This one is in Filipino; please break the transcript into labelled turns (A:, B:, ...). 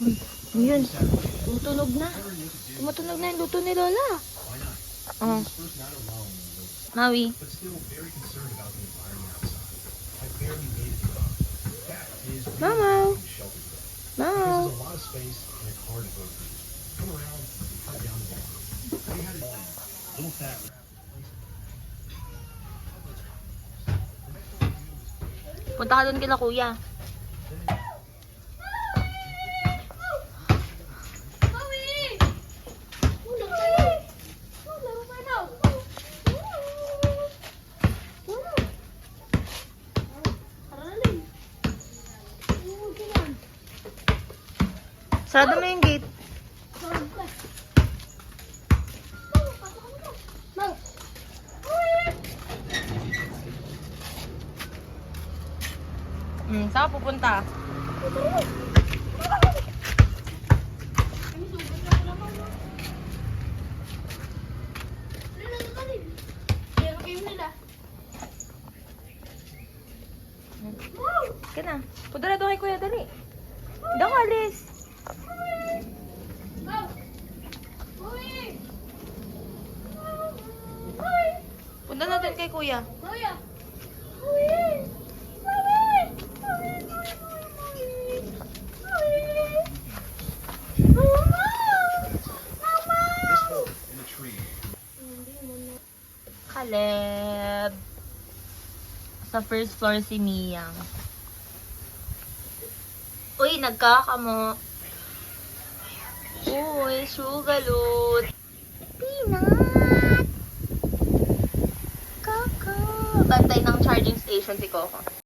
A: Uy, ano yun? Tumutunog na. Tumutunog na yung luto ni Lola. Oh. Maui. Mamaw. Mamaw. Punta ka doon kila kuya. Sarado mo yung gate. Saan ka pupunta? Ka na. Punta na doon kay kuya, dali. Hindi ako alis. Punta na doon kay kuya. Caleb. Sa first floor si Miyang. Uy, nagkakamo. Uy, sugalot. Peanut. Kaka. Bantay ng charging station si Coco.